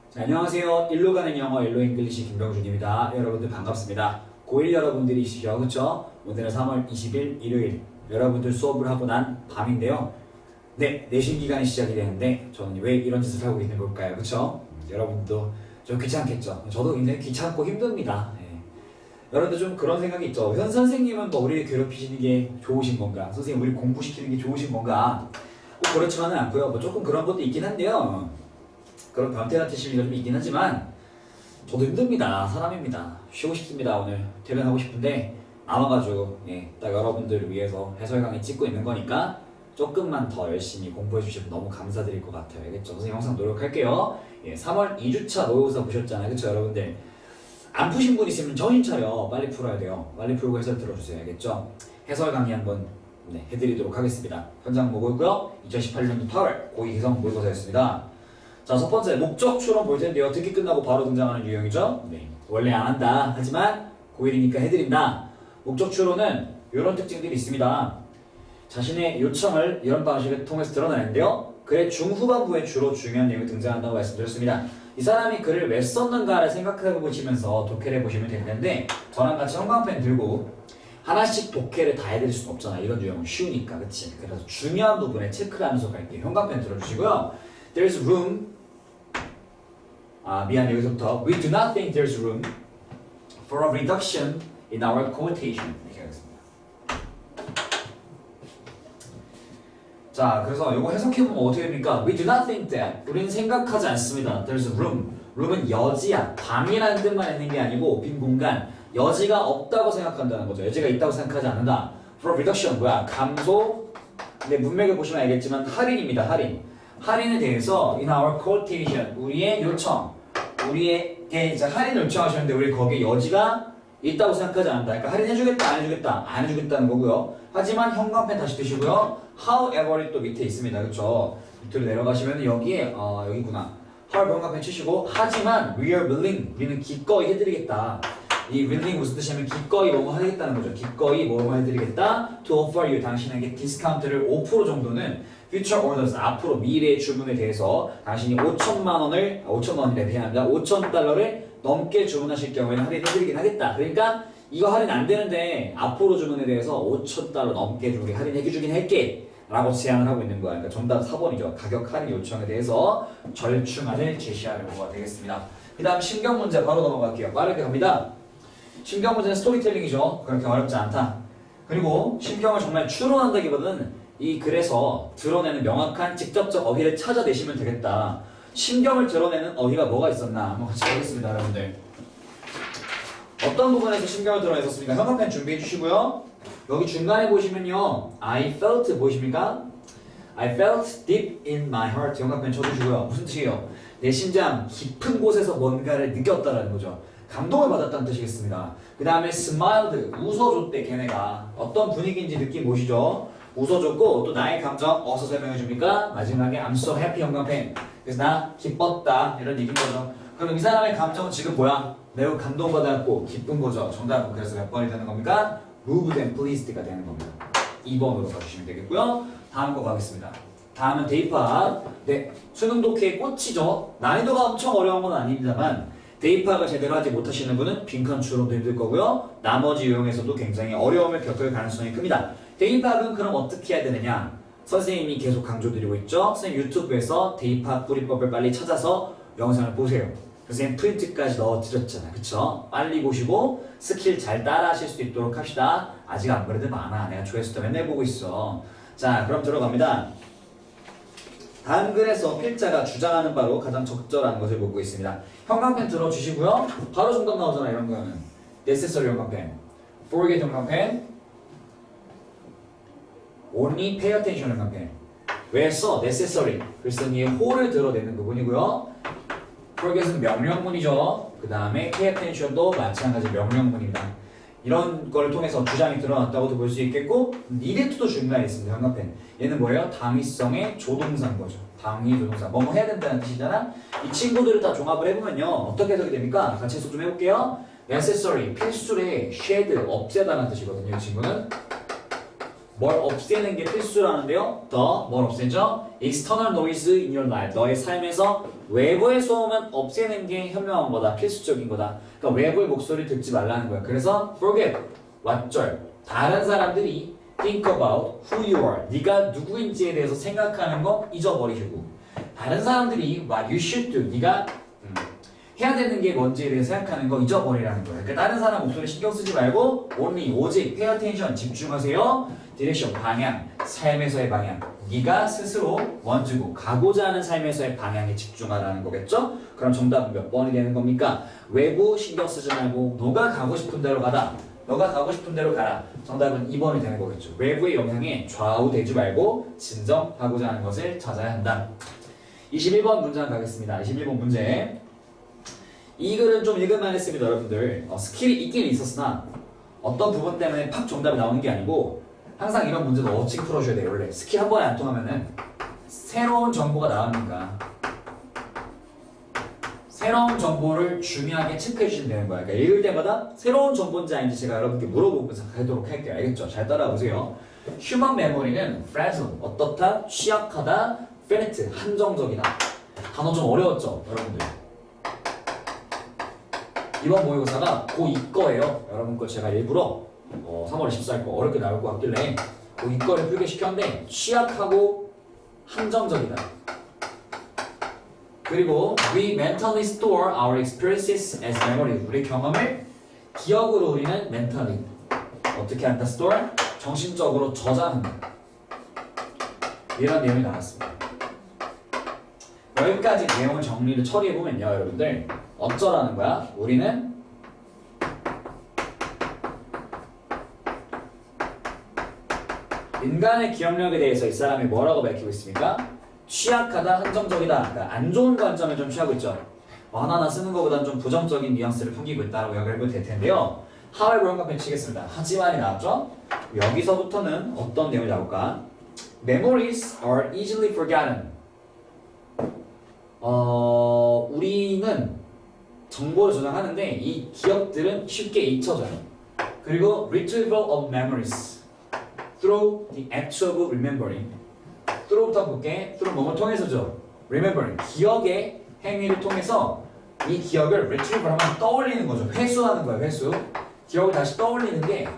자, 안녕하세요. 일로 가는 영어, 일로 잉글리시 김병준입니다. 여러분들 반갑습니다. 고1 여러분들이시죠? 그쵸? 오늘은 3월 20일 일요일 여러분들 수업을 하고 난 밤인데요. 네, 내신 기간이 시작이 되는데 저는 왜 이런 짓을 하고 있는 걸까요? 그쵸? 여러분도 좀 귀찮겠죠? 저도 굉장히 귀찮고 힘듭니다. 네. 여러분들 좀 그런 생각이 있죠? 현 선생님은 뭐 우리를 괴롭히시는 게 좋으신 건가? 선생님 우리 공부시키는 게 좋으신 건가? 꼭 그렇지만은 않고요. 뭐 조금 그런 것도 있긴 한데요. 그런 변태 같은 심리가 좀 있긴 하지만 저도 힘듭니다. 사람입니다. 쉬고 싶습니다. 오늘 퇴근하고 싶은데 남아가지고 딱 여러분들을 위해서 해설 강의 찍고 있는 거니까 조금만 더 열심히 공부해 주시면 너무 감사드릴 것 같아요. 알겠죠? 선생님 항상 노력할게요. 3월 2주차 모의고사 보셨잖아요. 그쵸 여러분들? 안 푸신 분 있으면 정신 차려. 빨리 풀어야 돼요. 빨리 풀고 해설 들어주세요. 알겠죠? 해설 강의 한번 해드리도록 하겠습니다. 현장 보고고요. 2018년도 8월 고2 개성 모의고사였습니다. 자, 첫 번째 목적 추론 볼 텐데요. 듣기 끝나고 바로 등장하는 유형이죠. 원래 안 한다. 하지만 고1이니까 해드린다. 목적 추론은 이런 특징들이 있습니다. 자신의 요청을 이런 방식을 통해서 드러내는데요. 글의 중후반부에 주로 중요한 내용이 등장한다고 말씀드렸습니다. 이 사람이 글을 왜 썼는가를 생각해 보시면서 독해를 해보시면 될 텐데 저랑 같이 형광펜 들고 하나씩 독해를 다 해드릴 수는 없잖아. 이런 유형은 쉬우니까. 그치? 그래서 중요한 부분에 체크를 하면서 갈게요. 형광펜 들어주시고요. There's room 미안 여기서부터 We do not think there's room for a reduction in our quotation 이렇게 하겠습니다. 자, 그래서 이거 해석해보면 어떻게 됩니까? We do not think that 우리는 생각하지 않습니다. There's room room은 여지야 방이라는 뜻만 있는 게 아니고 빈 공간 여지가 없다고 생각한다는 거죠. 여지가 있다고 생각하지 않는다. For a reduction 뭐야? 감소 근데 문맥을 보시면 알겠지만 할인입니다. 할인에 대해서 in our quotation 우리의 요청 우리에게 이제 할인을 요청하셨는데 우리 거기에 여지가 있다고 생각하지 않는다. 그러니까 할인해주겠다 안 해주겠다는 거고요. 하지만 형광펜 다시 드시고요. However이 또 밑에 있습니다. 그쵸? 밑으로 내려가시면 여기에 여기구나. However 형광펜 치시고 하지만 we are willing 우리는 기꺼이 해드리겠다. 이 willing 무슨 뜻이냐면 기꺼이 뭐뭐 하겠다는 거죠. 기꺼이 뭐뭐 해드리겠다. To offer you 당신에게 디스카운트를 5% 정도는 future orders 앞으로 미래의 주문에 대해서 당신이 5천만 원이래 미안합니다. 5천 달러를 넘게 주문하실 경우에는 할인해드리긴 하겠다. 그러니까 이거 할인 안 되는데 앞으로 주문에 대해서 5천 달러 넘게 우리 할인해주긴 할게 라고 제안을 하고 있는 거야. 그러니까 정답 4번이죠. 가격 할인 요청에 대해서 절충안을 제시하는 거가 되겠습니다. 그 다음 신경 문제 바로 넘어갈게요. 빠르게 갑니다. 신경 문제는 스토리텔링이죠. 그렇게 어렵지 않다. 그리고 신경을 정말 추론한다기보다는 이 글에서 드러내는 명확한 직접적 어휘를 찾아내시면 되겠다. 신경을 드러내는 어휘가 뭐가 있었나 한번 같이 보겠습니다. 여러분들 어떤 부분에서 신경을 드러냈었습니까? 형광펜 준비해 주시고요. 여기 중간에 보시면요 I felt 보이십니까? I felt deep in my heart 형광펜 쳐주시고요. 무슨 뜻이에요? 내 심장 깊은 곳에서 뭔가를 느꼈다라는 거죠. 감동을 받았다는 뜻이겠습니다. 그 다음에 smiled 웃어줬대 걔네가 어떤 분위기인지 느낌 보시죠. 웃어줬고 또 나의 감정 어디서 설명해줍니까? 마지막에 I'm so happy 형광펜 그래서 나 기뻤다 이런 얘기인 거죠. 그럼 이 사람의 감정은 지금 뭐야? 매우 감동받았고 기쁜 거죠. 정답은 그래서 몇 번이 되는 겁니까? moved and pleased가 되는 겁니다. 2번으로 가주시면 되겠고요. 다음 거 가겠습니다. 다음은 대입학. 네, 수능 독해의 꽃이죠. 난이도가 엄청 어려운 건 아닙니다만 대입학을 제대로 하지 못하시는 분은 빈칸 추론도 힘들 거고요. 나머지 유형에서도 굉장히 어려움을 겪을 가능성이 큽니다. 대입학은 그럼 어떻게 해야 되느냐? 선생님이 계속 강조드리고 있죠. 선생님 유튜브에서 대입학 뿌리법을 빨리 찾아서 영상을 보세요. 선생님 프린트까지 넣어드렸잖아요. 그쵸? 빨리 보시고 스킬 잘 따라 하실 수 있도록 합시다. 아직 안 그래도 많아. 내가 조회수도 맨날 보고 있어. 자, 그럼 들어갑니다. 다음 글에서 필자가 주장하는 바로 가장 적절한 것을 보고 있습니다. 형광펜 들어주시고요. 바로 정답 나오잖아요. 이런 거는 necessary 형광펜, forget 형광펜, only pay attention 형광펜. 왜 써? necessary. 그래서 이 who를 드러내는 부분이고요. forget은 명령문이죠. 그 다음에 pay attention도 마찬가지 명령문입니다. 이런 걸 통해서 주장이 드러났다고도 볼 수 있겠고 needed도 중간에 있습니다. 형광펜. 얘는 뭐예요? 당위성의 조동사인 거죠. 당위 조동사. 뭐뭐 해야 된다는 뜻이잖아. 이 친구들을 다 종합을 해보면요. 어떻게 해석이 됩니까? 같이 해석 좀 해볼게요. necessary, 필수래, shed, 없애다라는 뜻이거든요. 이 친구는. 뭘 없애는 게 필수라는데요. 뭘 없애죠? External noise in your life. 너의 삶에서 외부의 소음은 없애는 게 현명한 거다. 필수적인 거다. 그러니까 외부의 목소리 듣지 말라는 거야. 그래서 forget, 왓절. 다른 사람들이 think about who you are. 네가 누구인지에 대해서 생각하는 거 잊어버리시고 다른 사람들이 what you should do. 네가 해야 되는 게 뭔지에 대해 생각하는 거 잊어버리라는 거예요. 그러니까 다른 사람 목소리 신경 쓰지 말고 only, 오직 pay attention, 집중하세요. 디렉션, 방향, 삶에서의 방향. 네가 스스로 원주고 가고자 하는 삶에서의 방향에 집중하라는 거겠죠? 그럼 정답은 몇 번이 되는 겁니까? 외부 신경 쓰지 말고 너가 가고 싶은 대로 가다. 너가 가고 싶은 대로 가라. 정답은 2번이 되는 거겠죠. 외부의 영향에 좌우되지 말고 진정하고자 하는 것을 찾아야 한다. 21번 문장 가겠습니다. 21번 문제. 이 글은 좀 읽을만 했습니다, 여러분들. 스킬이 있긴 있었으나 어떤 부분 때문에 팍 정답이 나오는 게 아니고 항상 이런 문제도 어찌 풀어줘야 돼요. 원래 스킬 한 번에 안 통하면은 새로운 정보가 나오니까 새로운 정보를 중요하게 체크해 주시면 되는 거야. 그러니까 읽을 때마다 새로운 정보인지 아닌지 제가 여러분께 물어보면서 가도록 할게요. 알겠죠? 잘 따라오세요. 휴먼 메모리는 fragile, 어떻다, 취약하다, finite, 한정적이다. 단어 좀 어려웠죠, 여러분들? 이번 모의고사가 고2 거예요. 여러분 거 제가 일부러 3월 24일 거 어렵게 나올 것 같길래 고2 거를 풀게 시켰는데 취약하고 한정적이다. 그리고 we mentally store our experiences as memory. 우리 경험을 기억으로 우리는 mentally 어떻게 한다? store? 정신적으로 저장한다. 이런 내용이 나왔습니다. 여기까지 내용을 정리를 처리해보면요, 여러분들 어쩌라는 거야? 우리는 인간의 기억력에 대해서 이 사람이 뭐라고 밝히고 있습니까? 취약하다, 한정적이다. 그러니까 안 좋은 관점을 좀 취하고 있죠. 하나하나 쓰는 것보다는 좀 부정적인 뉘앙스를 풍기고 있다고 연결이 될 텐데요. however 한번 펼치겠습니다. 하지만이 나왔죠? 여기서부터는 어떤 내용이 나올까? Memories are easily forgotten. 우리는 정보를 저장하는데 이 기억들은 쉽게 잊혀져요. 그리고 retrieval of memories through the act of remembering. through부터 볼게. through 뭐뭐 통해서죠. remembering 기억의 행위를 통해서 이 기억을 retrieval 하면 떠올리는 거죠. 회수하는 거예요. 회수. 기억을 다시 떠올리는 게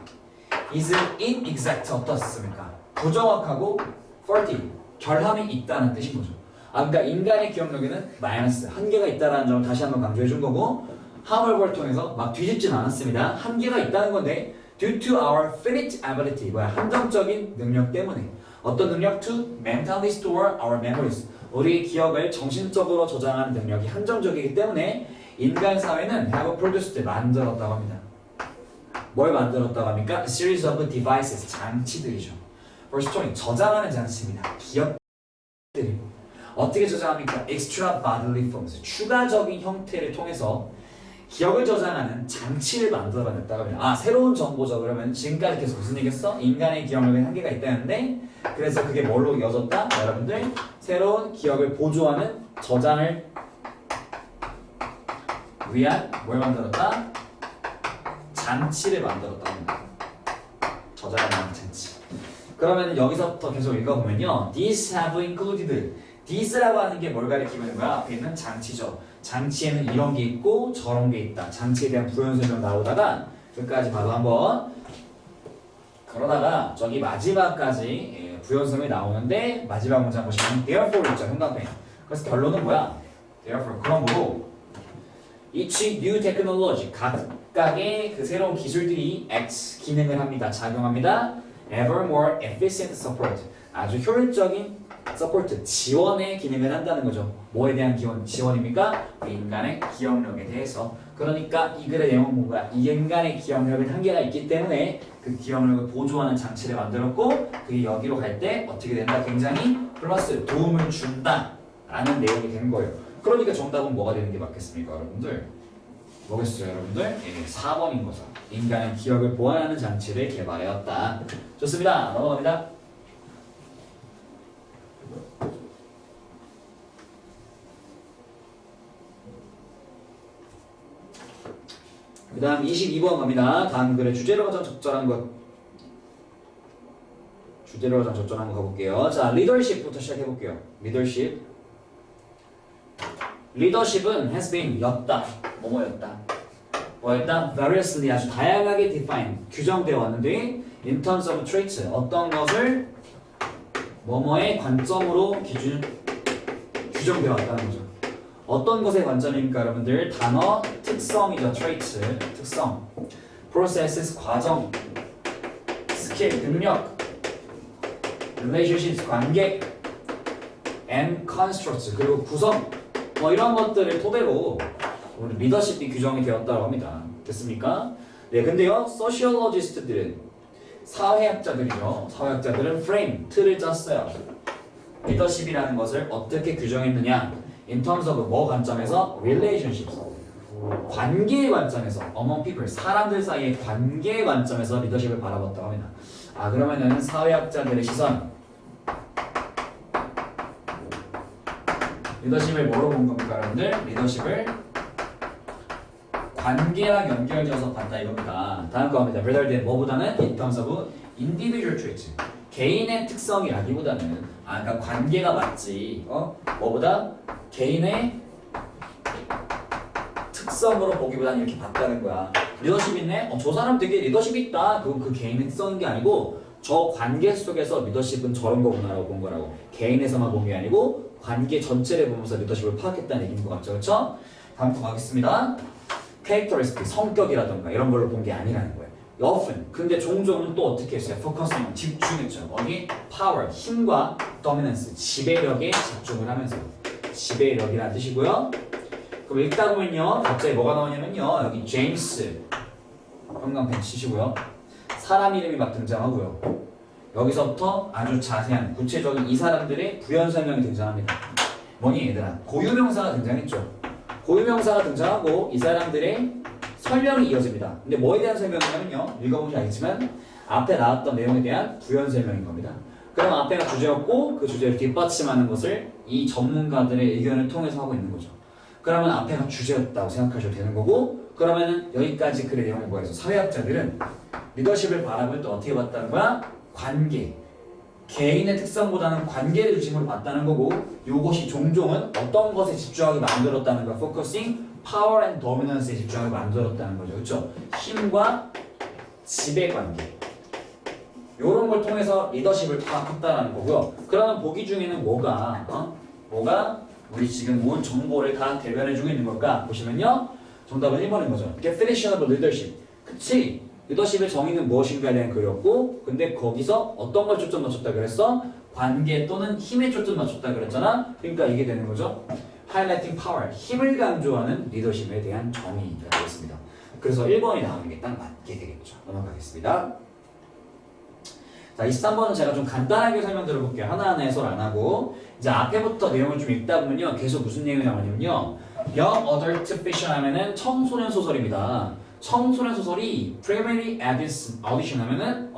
is inexact 어떻습니까? 부정확하고 faulty 결함이 있다는 뜻인 거죠. 그러니까 인간의 기억력에는 마이너스 한계가 있다는 점을 다시 한번 강조해 준 거고 however를 통해서 막 뒤집진 않았습니다. 한계가 있다는 건데 due to our finite ability 한정적인 능력 때문에 어떤 능력? to mentally store our memories 우리의 기억을 정신적으로 저장하는 능력이 한정적이기 때문에 인간 사회는 have produced 만들었다고 합니다. 뭘 만들었다고 합니까? A series of devices 장치들이죠. for storing 저장하는 장치입니다. 기억들이 어떻게 저장합니까? extra bodily forms 추가적인 형태를 통해서 기억을 저장하는 장치를 만들어냈다고 합니다. 새로운 정보죠. 그러면 지금까지 계속 무슨 얘기했어? 인간의 기억력에 한계가 있다는데 그래서 그게 뭘로 이어졌다? 여러분들 새로운 기억을 보조하는 저장을 위한 뭘 만들었다? 장치를 만들었다고 합니다. 저장하는 장치. 그러면 여기서부터 계속 읽어보면요. These have included This라고 하는 게 뭘 가리키고 있는 거야? 앞에 있는 장치죠. 장치에는 이런 게 있고 저런 게 있다. 장치에 대한 부연 설명 나오다가 끝까지 봐도 한번 그러다가 저기 마지막까지 부연 설명이 나오는데 마지막 문장 보시면 therefore 있죠. 형광펜. 그래서 결론은 뭐야? therefore 그러므로 each new technology 각각의 그 새로운 기술들이 acts 기능을 합니다. 작용합니다. ever more efficient support 아주 효율적인 서포트, 지원의 기능을 한다는 거죠. 뭐에 대한 지원입니까? 우리 인간의 기억력에 대해서. 그러니까 이 글의 내용은 뭔가 이 인간의 기억력은 한계가 있기 때문에 그 기억력을 보조하는 장치를 만들었고 그게 여기로 갈 때 어떻게 된다? 굉장히 플러스 도움을 준다 라는 내용이 된 거예요. 그러니까 정답은 뭐가 되는 게 맞겠습니까? 여러분들? 뭐겠어요 여러분들? 4번인 거죠. 인간의 기억을 보완하는 장치를 개발하였다. 좋습니다. 넘어갑니다. 그 다음 22번 갑니다. 다음 글의 주제로 가장 적절한 것 주제로 저쪽 한번 가볼게요. 자, 리더십부터 시작해볼게요. 리더십은 has been 였다. 뭐였다? 뭐였다? variously 아주 다양하게 define 규정되어 왔는데 in terms of traits 어떤 것을 뭐뭐의 관점으로 규정되어 왔다는 거죠. 어떤 것의 관점입니까, 여러분들? 단어 특성이죠. traits 특성, processes 과정, 스킬 능력, relationships 관계, and constructs 그리고 구성 뭐 이런 것들을 토대로 우리 리더십이 규정이 되었다고 합니다. 됐습니까? 네, 근데요, 소시올로지스트들은 사회학자들이죠. 사회학자들은 프레임, 틀을 짰어요. 리더십이라는 것을 어떻게 규정했느냐? In terms of 뭐 관점에서? relationships. 관계의 관점에서 among people, 사람들 사이의 관계의 관점에서 리더십을 바라봤다고 합니다. 아, 그러면은 사회학자들의 시선 리더십을 뭐로 본 겁니까, 여러분들? 리더십을 관계랑 연결지어서 봤다 이겁니다. 다음 거 합니다. rather than 뭐보다는 in terms of individual traits. 개인의 특성이라기보다는 그러니까 관계가 맞지. 뭐보다 개인의 특성으로 보기보다는 이렇게 봤다는 거야. 리더십 있네? 저 사람 되게 리더십 있다. 그건 그 개인의 특성인 게 아니고 저 관계 속에서 리더십은 저런 거구나라고 본 거라고. 개인에서만 본 게 아니고 관계 전체를 보면서 리더십을 파악했다는 얘기인 것 같죠, 그렇죠? 다음 거 가겠습니다. characteristic, 성격이라던가 이런 걸로 본 게 아니라는 거예요. often, 근데 종종은 또 어떻게 했어요? focusing, 집중했죠. 어디? power, 힘과 dominance, 지배력에 집중을 하면서. 지배력이라는 뜻이고요. 그럼 읽다 보면요, 갑자기 뭐가 나오냐면요, 여기 제임스, 형광펜 치시고요. 사람 이름이 막 등장하고요. 여기서부터 아주 자세한 구체적인 이 사람들의 부연 설명이 등장합니다. 뭐니 얘들아? 고유명사가 등장했죠. 고유명사가 등장하고 이 사람들의 설명이 이어집니다. 근데 뭐에 대한 설명이냐면요, 읽어보시면 알겠지만 앞에 나왔던 내용에 대한 부연 설명인 겁니다. 그럼 앞에가 주제였고 그 주제를 뒷받침하는 것을 이 전문가들의 의견을 통해서 하고 있는 거죠. 그러면 앞에가 주제였다고 생각하셔도 되는 거고, 그러면은 여기까지 글의 내용이 뭐예요? 사회학자들은 리더십을 바라볼 때 어떻게 봤다는 거야? 관계, 개인의 특성보다는 관계를 중심으로 봤다는 거고, 이것이 종종은 어떤 것에 집중하게 만들었다는 거야? focusing, power and dominance에 집중하게 만들었다는 거죠. 그렇죠? 힘과 지배관계, 이런 걸 통해서 리더십을 파악했다는 거고요. 그러면 보기 중에는 뭐가 우리 지금 온 정보를 다 대변해주고 있는 걸까? 보시면요, 정답은 1번인 거죠. Definition of leadership. 그치? 리더십의 정의는 무엇인가에 대한 글이었고, 근데 거기서 어떤 걸 초점 맞췄다 그랬어? 관계 또는 힘에 초점 맞췄다 그랬잖아? 그러니까 이게 되는 거죠. Highlighting power, 힘을 강조하는 리더십에 대한 정의가 되겠습니다. 그래서 1번이 나오는 게 딱 맞게 되겠죠. 넘어가겠습니다. 자, 23번은 제가 좀 간단하게 설명 들어볼게요. 하나하나 해설 안 하고. 이제 앞에부터 내용을 좀 읽다 보면요, 계속 무슨 내용이 나오냐면요, Young Adult Fiction 하면은 청소년 소설입니다. 청소년 소설이 Primary Audition 하면은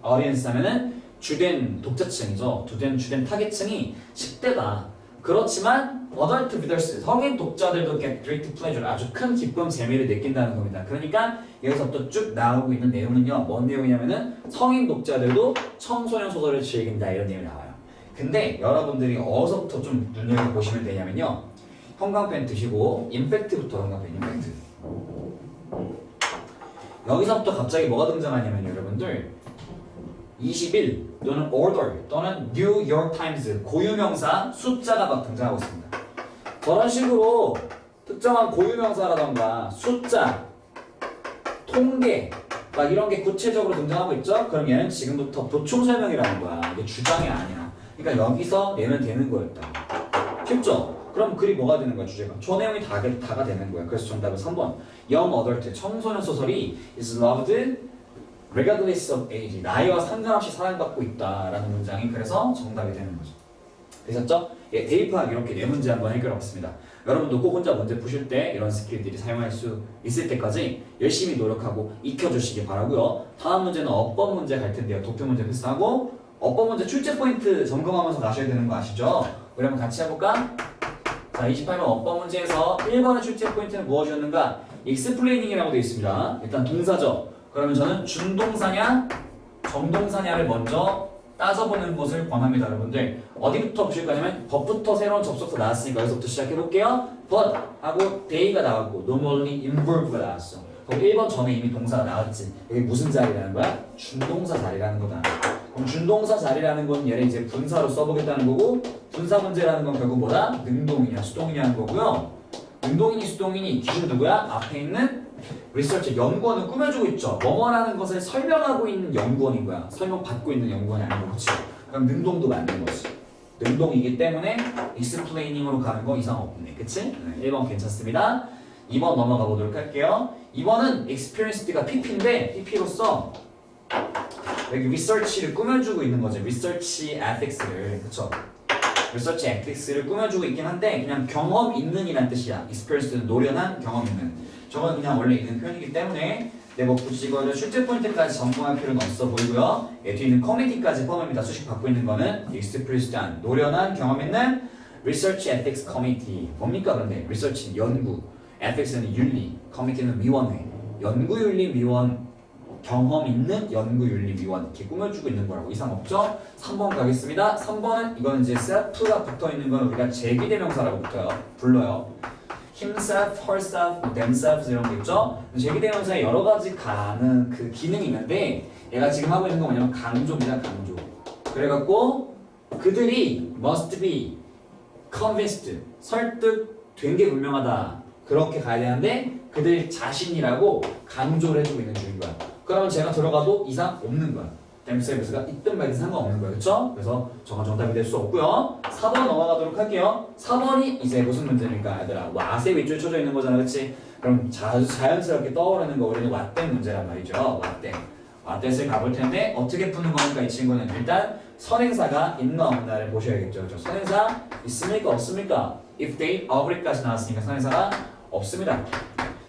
Audience 하면은 주된 독자층이죠. 주된 타겟층이 10대다. 그렇지만 Adult Readers, 성인 독자들도 get great pleasure, 아주 큰 기쁨, 재미를 느낀다는 겁니다. 그러니까 여기서부터 쭉 나오고 있는 내용은요, 뭔 내용이냐면은 성인 독자들도 청소년 소설을 즐긴다, 이런 내용이 나와요. 근데 여러분들이 어디서부터 좀 눈여겨보시면 되냐면요, 형광펜 드시고 임팩트부터, 형광펜 임팩트. 여기서부터 갑자기 뭐가 등장하냐면 여러분들 21 또는 order 또는 New York Times 고유명사 숫자가 막 등장하고 있습니다. 저런 식으로 특정한 고유명사라던가 숫자, 통계 막 이런 게 구체적으로 등장하고 있죠? 그럼 얘는 지금부터 보충 설명이라는 거야. 이게 주장이 아니야. 그러니까 여기서 얘는 되는 거였다. 쉽죠? 그럼 글이 뭐가 되는 거야, 주제가? 저 내용이 다가 되는 거야. 그래서 정답은 3번. Young Adult, 청소년 소설이 is loved regardless of age. 나이와 상관없이 사랑받고 있다라는 문장이 그래서 정답이 되는 거죠. 되셨죠? 예, 대입학 이렇게 네 문제 한번 해결해봤습니다. 여러분도 꼭 혼자 문제 푸실 때 이런 스킬들이 사용할 수 있을 때까지 열심히 노력하고 익혀주시기 바라고요. 다음 문제는 어법 문제 갈 텐데요. 도표 문제 패스하고 어법 문제 출제 포인트 점검하면서 가셔야 되는 거 아시죠? 우리 한번 같이 해볼까? 자, 28번 어법 문제에서 1번의 출제 포인트는 무엇이었는가? explaining이라고 되어 있습니다. 일단 동사죠. 그러면 저는 준동사냐 정동사냐를 먼저 따져보는 것을 권합니다, 여러분들. 어디부터 보실 거냐면 법부터 새로운 접속사 나왔으니까 여기서부터 시작해볼게요. but 하고 they가 나왔고 normally involve가 나왔어. 그럼 1번 전에 이미 동사가 나왔지. 여기 무슨 자리라는 거야? 준동사 자리라는 거다. 그럼 준동사 자리라는 건 얘를 이제 분사로 써보겠다는 거고, 분사 문제라는 건 결국 뭐다? 능동이냐 수동이냐 하는 거고요. 능동이니 수동이니 기준 누구야? 앞에 있는 리서치 연구원을 꾸며주고 있죠. 뭐뭐라는 것을 설명하고 있는 연구원인 거야. 설명받고 있는 연구원이 아니고, 그렇지? 그럼 능동도 맞는 거지. 능동이기 때문에 explaining으로 가는 거 이상 없네, 그치? 1번 괜찮습니다. 2번 넘어가 보도록 할게요. 2번은 experienced가 PP인데 PP로서 여기 research를 꾸며주고 있는 거죠. research ethics를, 그쵸? research ethics를 꾸며주고 있긴 한데 그냥 경험 있는이란 뜻이야. experienced는 노련한, 경험 있는. 저건 그냥 원래 있는 표현이기 때문에 뭐 굳이 이거를 출제 포인트까지 전공할 필요는 없어 보이고요. 뒤에 있는 커미티까지 포함합니다. 수식 받고 있는 거는 experienced, 노련한, 경험 있는 research ethics committee. 뭡니까 그런데? research는 연구, ethics는 윤리, committee는 위원회. 연구윤리위원, 경험 있는 연구윤리위원 이렇게 꾸며주고 있는 거라고. 이상 없죠? 3번 가겠습니다. 3번은 이거는 이제 self가 붙어 있는 건 우리가 제기대명사라고 불러요. himself, herself, themselves 이런 거 있죠? 제기대명사에 여러 가지 가는 그 기능이 있는데 얘가 지금 하고 있는 건 뭐냐면 강조입니다. 강조. 그래갖고 그들이 must be convinced, 설득된 게 분명하다. 그렇게 가야 되는데 그들 자신이라고 강조를 해주고 있는 중인 거야. 그러면 제가 들어가도 이상 없는 거야. themselves가 있든 말든 상관없는 거야. 그쵸? 그래서 저건 정답이 될 수 없고요. 4번 넘어가도록 할게요. 4번이 이제 무슨 문제니까 얘들아 what에 윗줄 쳐져 있는 거잖아. 그치? 그럼 자연스럽게 떠오르는 거 우리는 what that 문제란 말이죠. what that. what that을 가볼 텐데 어떻게 푸는 거니까 이 친구는 일단 선행사가 있나 없나를 보셔야겠죠. 그렇죠? 선행사 있습니까? 없습니까? if they agree까지 나왔으니까 선행사가 없습니다.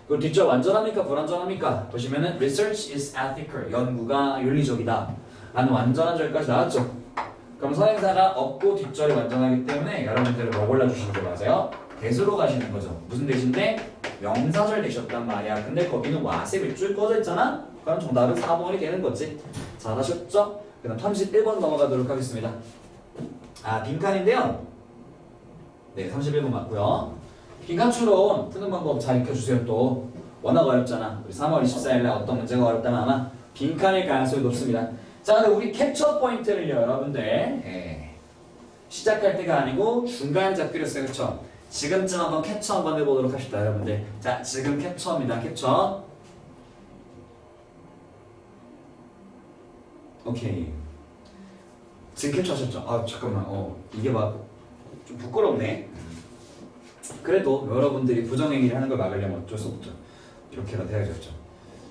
그리고 뒷절 완전합니까? 불완전합니까? 보시면은 research is ethical, 연구가 윤리적이다 라는 완전한 절까지 나왔죠. 그럼 선행사가 없고 뒷절이 완전하기 때문에 여러분들은 뭐 골라주시는 게 맞아요? 대수로 가시는 거죠. 무슨 대신데? 명사절 되셨단 말이야. 근데 거기는 what에 밑줄 꺼져 있잖아? 그럼 정답은 4번이 되는 거지. 잘하셨죠? 그 다음 31번 넘어가도록 하겠습니다. 빈칸인데요. 네, 31번 맞고요. 빈칸 추론 푸는 방법 잘 익혀주세요. 또 워낙 어렵잖아. 우리 3월 24일날 어떤 문제가 어렵다면 아마 빈칸일 가능성이 높습니다. 자, 근데 우리 캡처 포인트를요, 여러분들 시작할 때가 아니고 중간에 잡기로 했어요. 그쵸? 지금쯤 한번 캡처 한번 해보도록 합시다, 여러분들. 자, 지금 캡처입니다. 캡처. 오케이. 지금 캡처하셨죠? 아, 잠깐만. 이게 막 좀 부끄럽네. 그래도 여러분들이 부정행위를 하는 걸 막으려면 어쩔 수 없죠. 이렇게라도 해야겠죠.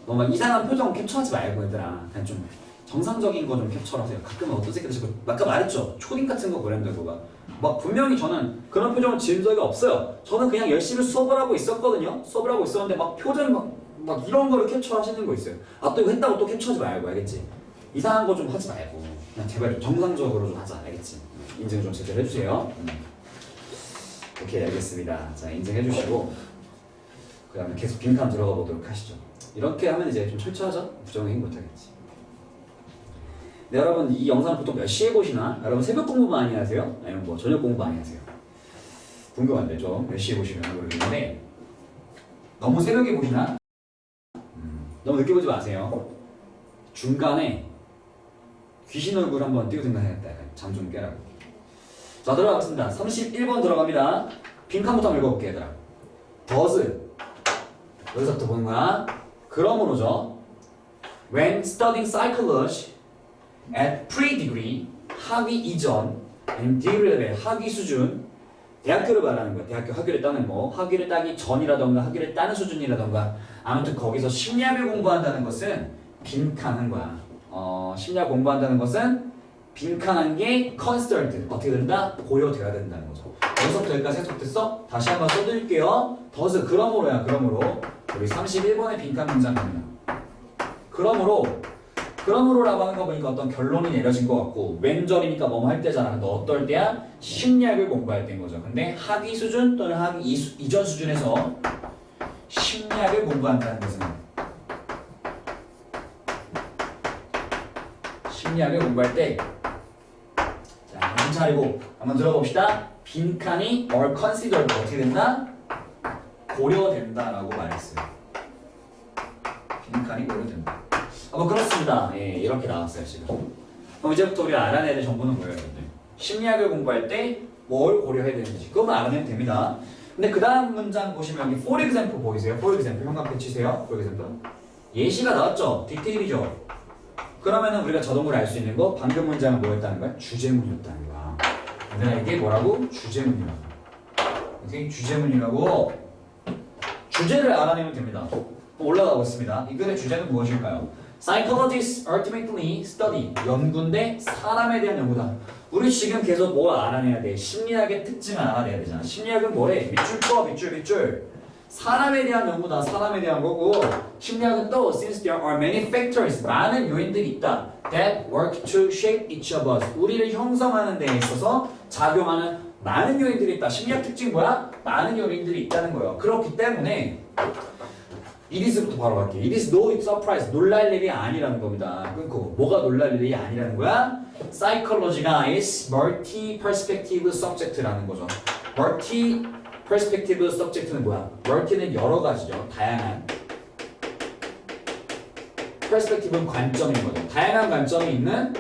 너무 막 이상한 표정 캡처하지 말고 얘들아. 그냥 좀 정상적인 거 좀 캡처하세요. 가끔은 어떤 새끼들 자꾸 아까 말했죠. 초딩 같은 거 그랬는데 막 분명히 저는 그런 표정을 지은 적이 없어요. 저는 그냥 열심히 수업을 하고 있었거든요. 수업을 하고 있었는데 막 표정이 막 이런 거를 캡처하시는 거 있어요. 또 이거 했다고 또 캡처하지 말고, 알겠지? 이상한 거 좀 하지 말고 그냥 제발 좀 정상적으로 좀 하자, 알겠지? 인증 좀 제대로 해주세요. 오케이, 알겠습니다. 자, 인증해 주시고 그 다음에 계속 빈칸 들어가 보도록 하시죠. 이렇게 하면 이제 좀 철저하죠? 부정행위 못하겠지. 네, 여러분 이 영상을 보통 몇 시에 보시나? 여러분 새벽 공부 많이 하세요? 아니면 뭐 저녁 공부 많이 하세요? 궁금한데 좀 몇 시에 보시면 모르겠는데 너무 새벽에 보시나? 너무 늦게 보지 마세요. 중간에 귀신 얼굴 한번 띄고 생각해야겠다. 잠 좀 깨라고. 자, 들어가겠습니다. 31번 들어갑니다. 빈칸부터 한번 읽어볼게, 얘들아. does 여기서부터 보는 거야. 그러므로죠. When studying psychology at pre-degree, 학위 이전, 아니면 degree level, 학위 수준, 대학교를 말하는 거야. 대학교 학위를 따는 뭐, 학위를 따기 전이라던가 학위를 따는 수준이라던가 아무튼 거기서 심리학을 공부한다는 것은 빈칸한 거야. 심리학 공부한다는 것은 빈칸한 게 considered, 어떻게 된다? 고려되어야 된다는 거죠. 여기서부터 여기까지 해석됐어? 다시 한번 써드릴게요. does, 그러므로야. 그러므로 우리 31번의 빈칸 문장입니다. 그러므로라고 하는 거 보니까 어떤 결론이 내려진 것 같고 왼절이니까 뭐뭐 할 때잖아. 근데 어떨 때야? 심리학을 공부할 때인 거죠. 근데 학위 수준 또는 학위 이전 수준에서 심리학을 공부한다는 것은 심리학을 공부할 때 정신 차리고 한번 들어봅시다. 빈칸이 are considered 어떻게 된다? 고려된다라고 말했어요. 빈칸이 고려된다. 뭐 그렇습니다. 예, 이렇게 나왔어요 지금. 그럼 이제부터 우리가 알아내야 될 정보는 뭐예요, 여러분들? 심리학을 공부할 때 뭘 고려해야 되는지 그것만 알아내면 됩니다. 근데 그 다음 문장 보시면 여기 for example 보이세요? for example 현관표 치세요. for example 예시가 나왔죠? 디테일이죠? 그러면은 우리가 자동으로 알 수 있는 거 방금 문장은 뭐였다는 거야? 주제문이었다는 거야. 얘들아 이게 뭐라고? 주제문이라고. 오케이? 주제문이라고. 주제를 알아내면 됩니다. 올라가고 있습니다. 이 글의 주제는 무엇일까요? Psychologists ultimately study. 연구인데 사람에 대한 연구다. 우리 지금 계속 뭘 알아내야 돼? 심리학의 특징을 알아내야 되잖아. 심리학은 뭐래? 밑줄 쳐, 밑줄. 사람에 대한 연구다. 사람에 대한 거고 심리학은 또 since there are many factors 많은 요인들이 있다. that work to shape each of us. 우리를 형성하는 데 있어서 작용하는 많은 요인들이 있다. 심리학 특징이 뭐야? 많은 요인들이 있다는 거예요. 그렇기 때문에 it is부터 바로 갈게요. it is no surprise. 놀랄 일이 아니라는 겁니다. 끊고 뭐가 놀랄 일이 아니라는 거야? Psychology가 is multi-perspective subject라는 거죠. multi-perspective subject는 뭐야? multi는 여러 가지죠. 다양한. perspective는 관점인 거죠. 다양한 관점이 있는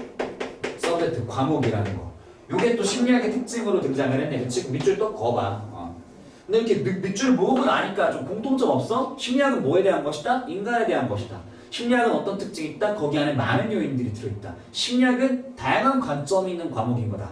subject, 과목이라는 거. 요게 또 심리학의 특징으로 등장을 했네. 그치? 밑줄 또 그어봐. 근데 이렇게 밑줄 모으고 나니까 좀 공통점 없어? 심리학은 뭐에 대한 것이다? 인간에 대한 것이다. 심리학은 어떤 특징이 있다? 거기 안에 많은 요인들이 들어있다. 심리학은 다양한 관점이 있는 과목인 거다.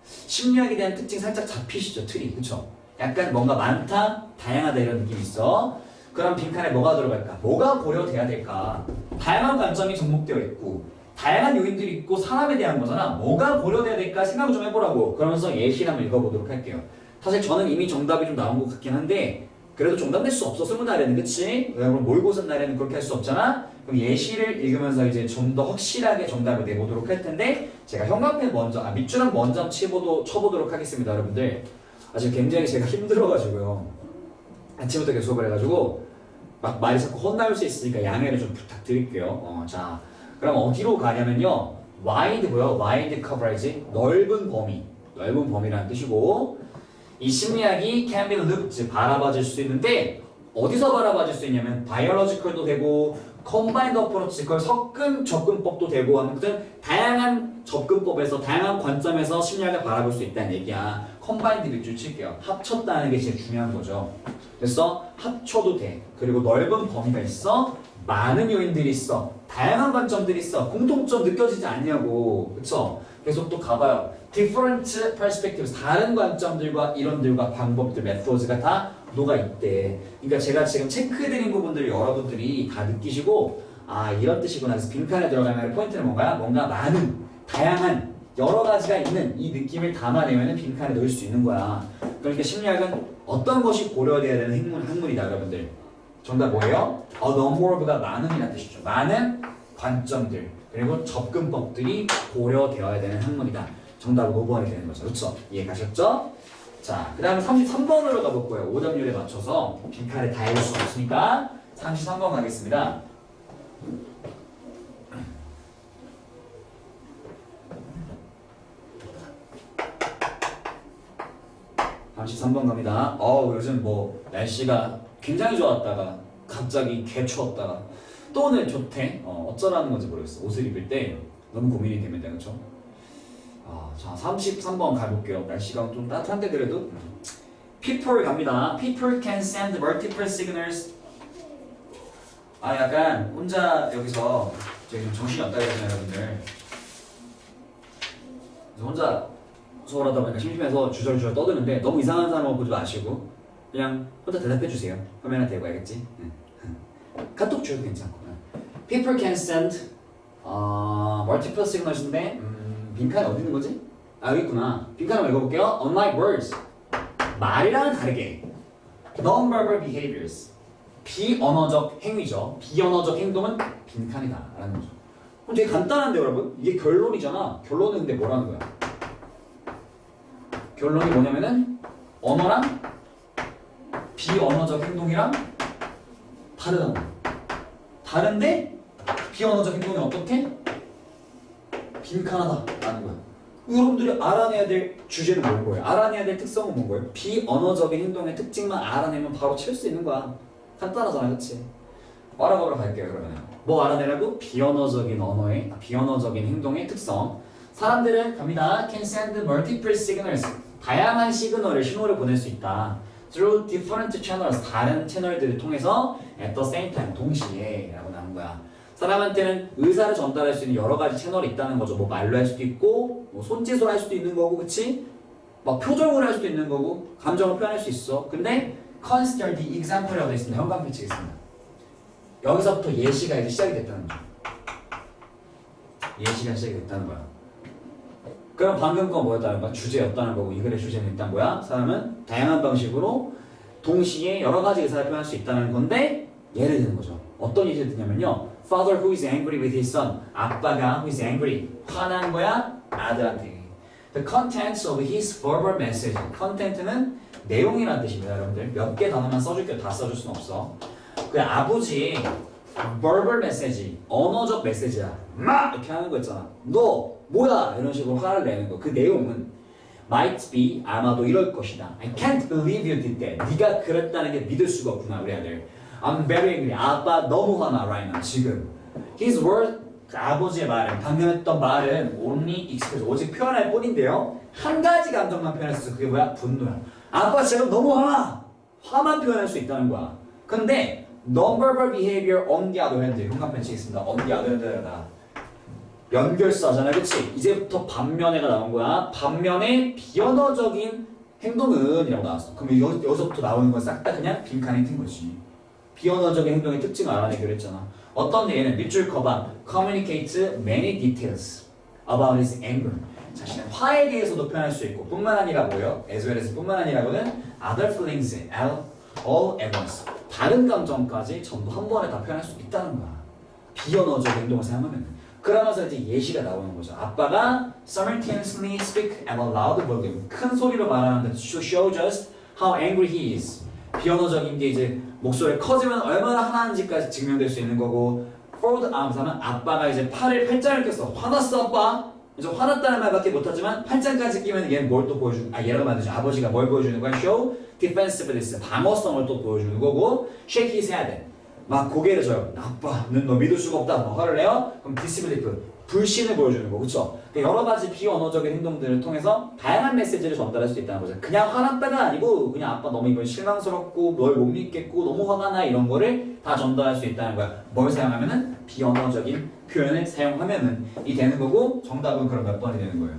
심리학에 대한 특징 살짝 잡히시죠? 틀이. 그쵸? 약간 뭔가 많다, 다양하다 이런 느낌이 있어. 그럼 빈칸에 뭐가 들어갈까? 뭐가 고려돼야 될까? 다양한 관점이 접목되어 있고 다양한 요인들이 있고 사람에 대한 거잖아. 뭐가 고려돼야 될까 생각 좀 해보라고. 그러면서 예시를 한번 읽어보도록 할게요. 사실 저는 이미 정답이 좀 나온 것 같긴 한데 그래도 정답 낼 수 없어. 스무 날에는. 그치? 그럼 모의고사 날에는 그렇게 할 수 없잖아. 그럼 예시를 읽으면서 이제 좀 더 확실하게 정답을 내보도록 할 텐데 제가 현관펜 먼저 밑줄은 먼저 쳐보도록 하겠습니다. 여러분들 지금 굉장히 제가 힘들어가지고요. 아침부터 계속 수업을 해가지고 막 말이 자꾸 혼날 수 있으니까 양해를 좀 부탁드릴게요. 자 그럼 어디로 가냐면요. wide 뭐요? wide coverage 넓은 범위라는 뜻이고 이 심리학이 can be looked 바라봐질 수 있는데 어디서 바라봐질 수 있냐면 biological도 되고 combined approach 그걸 섞은 접근법도 되고 아무튼 다양한 접근법에서 다양한 관점에서 심리학을 바라볼 수 있다는 얘기야. combined 밑줄 칠게요. 합쳤다는 게 제일 중요한 거죠. 그래서 합쳐도 돼. 그리고 넓은 범위가 있어. 많은 요인들이 있어. 다양한 관점들이 있어. 공통점 느껴지지 않냐고. 그쵸? 계속 또 가봐요. different perspectives 다른 관점들과 이론들과 방법들, methods가 다 녹아있대. 그러니까 제가 지금 체크해드린 부분들 여러분들이 다 느끼시고 아 이런 뜻이구나. 그래서 빈칸에 들어가면 포인트는 뭔가요? 뭔가 많은, 다양한, 여러 가지가 있는 이 느낌을 담아내면 빈칸에 넣을 수 있는 거야. 그러니까 심리학은 어떤 것이 고려돼야 되는 학문이다 여러분들. 정답 뭐예요? A number of가 많은이라는 뜻이죠. 많은 관점들 그리고 접근법들이 고려되어야 되는 학문이다. 정답은 5번이 되는 거죠. 그렇죠? 이해 가셨죠? 자, 그 다음에 33번으로 가볼 거예요. 오답률에 맞춰서 빈칸에 다 읽을 수 없으니까 33번 가겠습니다. (33번) 갑니다. 요즘 뭐 날씨가 굉장히 좋았다가 갑자기 개 추웠다가 또 오늘 좋대. 어쩌라는 건지 모르겠어. 옷을 입을 때 너무 고민이 됩니다. 그렇죠? 자, 33번 가볼게요. 날씨가 좀 따뜻한데 그래도 People 갑니다. People can send multiple signals. 약간 혼자 여기서 제가 좀 정신이 없다 그러잖아요, 여러분들. 그래서 혼자 수업하다 보니까 심심해서 주저주저 떠드는데 너무 이상한 사람 보지 마시고 그냥 혼자 대답해 주세요. 화면에 대고 알겠지? 카톡 줘도 괜찮고. People can send multiple signals인데 빈칸이 어디 있는 거지? 여기 있구나. 빈칸 한번 읽어볼게요. Unlike words 말이랑은 다르게 non-verbal behaviors 비언어적 행위죠. 비언어적 행동은 빈칸이다 라는 거죠. 그럼 되게 간단한데 여러분? 이게 결론이잖아. 결론은 근데 뭐라는 거야? 결론이 뭐냐면은 언어랑 비언어적 행동이랑 다르다는 거야. 다른데 비언어적 행동이 어떻게? 빈칸하다 라는 거야. 여러분들이 알아내야 될 주제는 뭔 거예요? 알아내야 될 특성은 뭔 거예요? 비언어적인 행동의 특징만 알아내면 바로 칠 수 있는 거야. 간단하잖아, 그렇지? 알아보러 갈게요, 그러면. 뭐 알아내라고? 비언어적인 행동의 특성. 사람들은 갑니다. Can send multiple signals. 다양한 시그널을 신호를 보낼 수 있다. Through different channels. 다른 채널들을 통해서 at the same time. 동시에 라고 나온 거야. 사람한테는 의사를 전달할 수 있는 여러 가지 채널이 있다는 거죠. 뭐 말로 할 수도 있고, 뭐 손짓으로 할 수도 있는 거고, 그치? 막 표정으로 할 수도 있는 거고, 감정을 표현할 수 있어. 근데 consider the example이라고 되어 있습니다. 현관 배치겠습니다. 여기서부터 예시가 이제 시작이 됐다는 거죠. 예시가 시작이 됐다는 거야. 그럼 방금 건 뭐였다는 거야? 주제였다는 거고, 이 글의 주제는 일단 뭐야? 사람은 다양한 방식으로 동시에 여러 가지 의사를 표현할 수 있다는 건데, 예를 드는 거죠. 어떤 예시를 드냐면요. Father who is angry with his son. 아빠가 who is angry. 화난 거야? 아들한테. The contents of his verbal message. content는 내용이라는 뜻입니다, 여러분들. 몇 개 단어만 써줄게요. 다 써줄 순 없어. 그 아버지의 verbal message, 언어적 메시지야. 막 이렇게 하는 거 있잖아. 너 뭐야? 이런 식으로 화를 내는 거. 그 내용은 might be 아마도 이럴 것이다. I can't believe you did that. 네가 그랬다는 게 믿을 수가 없구나, 우리 아들. I'm very angry. 아빠 너무 화나 right now 지금. His word, 그 아버지의 말은 방금 했던 말은 only express 오직 표현할 뿐인데요. 한 가지 감정만 표현했어. 그게 뭐야? 분노야. 아빠 지금 너무 화나. 화만 표현할 수 있다는 거야. 근데 non-verbal behavior on the other hand. 현관 펜치겠습니다. on the other hand다. 연결사잖아, 그치? 이제부터 반면에가 나온 거야. 반면에 비언어적인 행동은 이라고 나왔어. 그럼 여기서부터 나오는 건 싹 다 그냥 빈칸에 튼 거지. 비언어적인 행동의 특징을 알아내기로 했잖아. 어떤 예는 밑줄 커봐. Communicate many details about his anger. 자신의 화에 대해서도 표현할 수 있고 뿐만 아니라 뭐예요? as well as 뿐만 아니라고는 other feelings all at once. 다른 감정까지 전부 한 번에 다 표현할 수 있다는 거야. 비언어적 행동을 사용하면. 그러면서 이제 예시가 나오는 거죠. 아빠가 simultaneously speak at a loud volume. 큰 소리로 말하는데 to show just how angry he is. 비언어적인 게 이제 목소리 커지면 얼마나 화나는지까지 증명될 수 있는 거고 fold arms 하면 아빠가 이제 팔을 팔짱을 꼈어. 화났어 아빠? 이제 화났다는 말밖에 못하지만 팔짱까지 끼면 얘는 뭘 또 보여주는 얘라고 말하죠. 아버지가 뭘 보여주는 거야? show defensiveness 방어성을 또 보여주는 거고 shake his head 막 고개를 져요. 아빠는 너 믿을 수가 없다. 뭐 화를 내요? 그럼 disbelief 불신을 보여주는 거, 그렇죠? 여러 가지 비언어적인 행동들을 통해서 다양한 메시지를 전달할 수 있다는 거죠. 그냥 화났다가 아니고 그냥 아빠 너무 이번 실망스럽고 널 못 믿겠고 너무 화가 나 이런 거를 다 전달할 수 있다는 거야. 뭘 사용하면은 비언어적인 표현을 사용하면은 이 되는 거고 정답은 그럼 몇 번이 되는 거예요?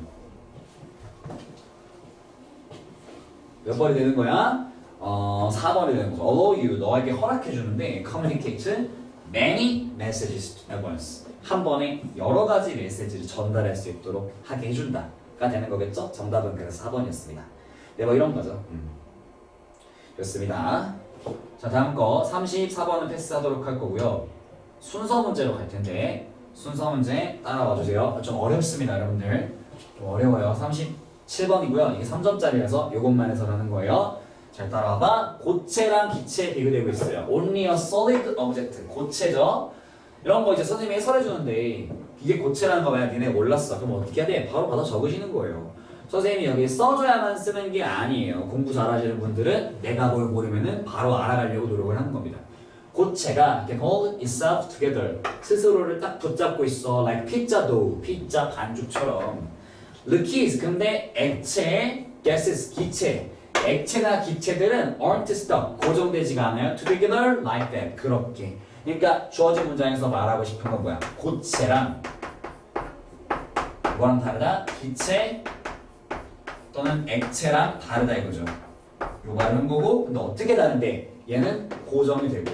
몇 번이 되는 거야? 4번이 되는 거죠. Allow you 너에게 허락해 주는데 communicate many messages at once. 한 번에 여러 가지 메시지를 전달할 수 있도록 하게 해준다가 되는 거겠죠? 정답은 그래서 4번이었습니다. 네, 뭐 이런 거죠. 좋습니다. 자, 다음 거 34번은 패스하도록 할 거고요. 순서 문제로 갈 텐데 순서 문제 따라와 주세요. 좀 어렵습니다, 여러분들. 좀 어려워요. 37번이고요. 이게 3점짜리라서 요것만 해서 하는 거예요. 잘 따라와봐. 고체랑 기체에 비교되고 있어요. Only a solid object. 고체죠. 이런 거 이제 선생님이 해설해 주는데 이게 고체라는 거 만약 니네 몰랐어. 그럼 어떻게 해야 돼? 바로 받아 적으시는 거예요. 선생님이 여기 써줘야만 쓰는 게 아니에요. 공부 잘하시는 분들은 내가 뭘 모르면은 바로 알아가려고 노력을 하는 겁니다. 고체가 can hold itself together. 스스로를 딱 붙잡고 있어. like pizza dough. 피자 반죽처럼. liquids. 근데 액체, gases, 기체. 액체나 기체들은 aren't stuck. 고정되지가 않아요. together like that. 그렇게. 그러니까 주어진 문장에서 말하고 싶은 건 뭐야? 고체랑 뭐랑 다르다? 기체 또는 액체랑 다르다 이거죠. 요 말은 거고 근데 어떻게 다른데? 얘는 고정이 되고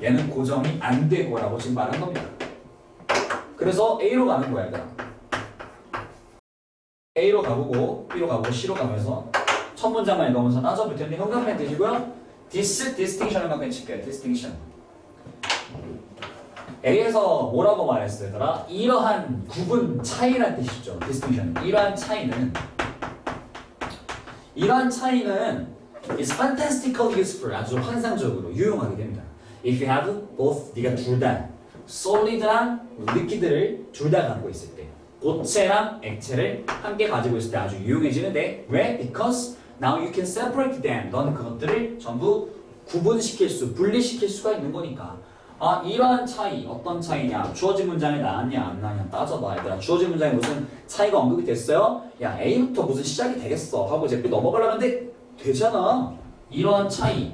얘는 고정이 안 되고라고 지금 말한 겁니다. 그래서 A로 가는 거야 얘들아. A로 가보고 B로 가보고 C로 가면서 첫 문장만 읽으면서 따져볼 텐데 현관펜 드시고요. distinction 현관펜 칠게요. distinction. A에서 뭐라고 말했어요, 얘들아? 이러한 구분 차이란 뜻이죠. distinction. 이러한 차이는 is fantastically useful. 아주 환상적으로 유용하게 됩니다. If you have both, 네가 둘 다 solid랑 liquid를 둘 다 갖고 있을 때. 고체랑 액체를 함께 가지고 있을 때 아주 유용해지는데 왜? Because now you can separate them. 너는 그것들을 전부 구분시킬 수, 분리시킬 수가 있는 거니까. 아, 이러한 차이, 어떤 차이냐? 주어진 문장에 나왔냐, 안 나왔냐 따져봐. 얘들아, 주어진 문장에 무슨 차이가 언급이 됐어요? 야, A부터 무슨 시작이 되겠어? 하고 이제 넘어가려는데 되잖아. 이러한 차이,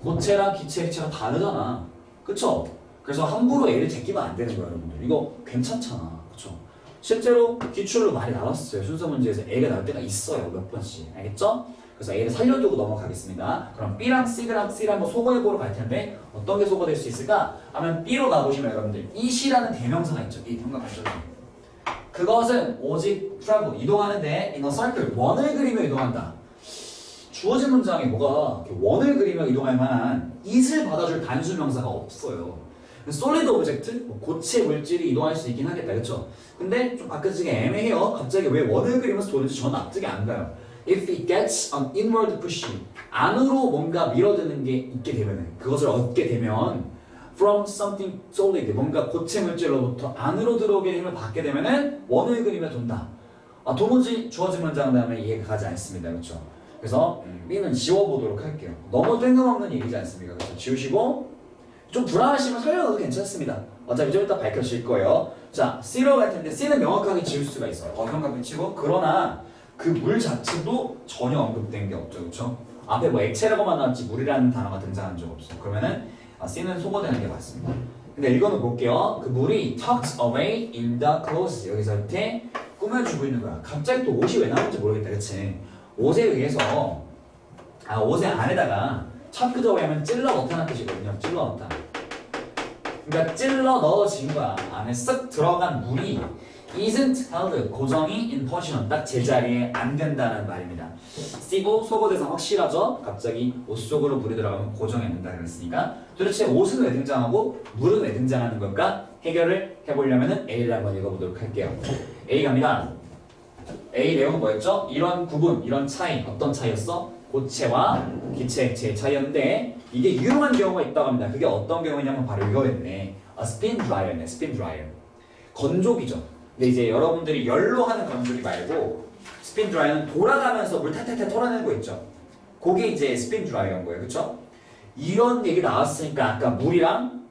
고체랑 기체, 액체가 다르잖아. 그쵸? 그래서 함부로 A를 제끼면 안 되는 거야, 여러분들. 이거 괜찮잖아. 그쵸? 실제로 기출로 많이 나왔어요. 순서 문제에서 A가 나올 때가 있어요. 몇 번씩. 알겠죠? 그래서 A를 살려두고 넘어가겠습니다. 그럼 B랑 C랑 한번 소거해보러 갈 텐데 어떤 게 소거될 수 있을까? 하면 B로 가보시면 여러분들 이시라는 대명사가 있죠. 이 생각하셨죠? 그것은 오직 travel, 이동하는데 in a circle, 원을 그리며 이동한다. 주어진 문장에 뭐가 원을 그리며 이동할 만한 it을 받아줄 단수 명사가 없어요. solid object, 고체 물질이 이동할 수 있긴 하겠다. 그렇죠? 근데 좀 바꿔지게 애매해요. 갑자기 왜 원을 그리면서 도는지 저는 납득이 안 가요. If it gets an inward pushing, 안으로 뭔가 밀어드는 게 있게 되면, 그것을 얻게 되면 from something solid, 뭔가 고체 물질로부터 안으로 들어오게 힘을 받게 되면은 원을 그리며 돈다. 아, 도무지 주어진 문장 다음에 이해가 가지 않습니다. 그렇죠? 그래서 B는 지워보도록 할게요. 너무 뜬금없는 얘기지 않습니까? 그래서 지우시고 좀 불안하시면 살려도 괜찮습니다. 어차피 좀 이따 밝혀질 거예요. 자, C로 갈 텐데 C는 명확하게 지울 수가 있어요. 현관을 치고. 그러나 그 물 자체도 전혀 언급된 게 없죠. 그렇죠? 앞에 뭐 액체라고만 나왔지 물이라는 단어가 등장한 적 없어. 그러면은 C는 소거되는 게 맞습니다. 근데 읽어는 볼게요. 그 물이 tucked away in the clothes. 여기서 이렇게 꾸며주고 있는 거야. 갑자기 또 옷이 왜 나오는지 모르겠다. 그치? 옷에 의해서 옷의 안에다가 tucked away 하면 찔러 넣다는 뜻이거든요. 찔러 넣다. 그러니까 찔러 넣어진 거야. 안에 쓱 들어간 물이 isn't held, 고정이 in position, 딱 제자리에 안 된다는 말입니다. C고 소거대상 확실하죠? 갑자기 옷 속으로 물이 들어가면 고정이 안 된다 그랬으니까 도대체 옷은 왜 등장하고 물은 왜 등장하는 걸까? 해결을 해보려면 A를 한번 읽어보도록 할게요. A 갑니다. A 내용은 뭐였죠? 이런 구분, 이런 차이, 어떤 차이였어? 고체와 기체, 액체의 차이였는데 이게 유용한 경우가 있다고 합니다. 그게 어떤 경우냐면 바로 이거였네. A spin dryer네, spin dryer. 건조기죠. 근데 이제 여러분들이 열로 하는 건조기 말고 스핀 드라이어는 돌아가면서 물 탈탈탈 털어내는 거 있죠. 그게 이제 스핀 드라이어인 거예요. 그쵸? 이런 얘기 나왔으니까 아까 물이랑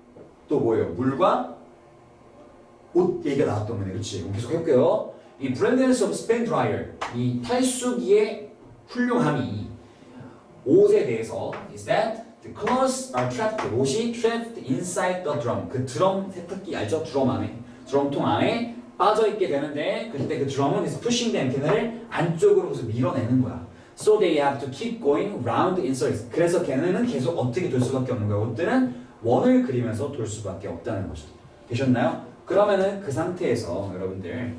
또 뭐예요? 물과 옷 얘기가 나왔던 거네. 그치? 계속 해볼게요. 이 brilliance of spin dryer, 이 탈수기의 훌륭함이 옷에 대해서 is that the clothes are trapped, 옷이 trapped inside the drum. 그 드럼 세탁기 알죠? 드럼 안에, 드럼통 안에 빠져있게 되는데 그때 그 드럼은 is pushing them, 걔네를 안쪽으로 밀어내는 거야. So they have to keep going round in circles. 그래서 걔네는 계속 어떻게 돌 수밖에 없는 거야. 옷들은 원을 그리면서 돌 수밖에 없다는 거죠. 되셨나요? 그러면은 그 상태에서 여러분들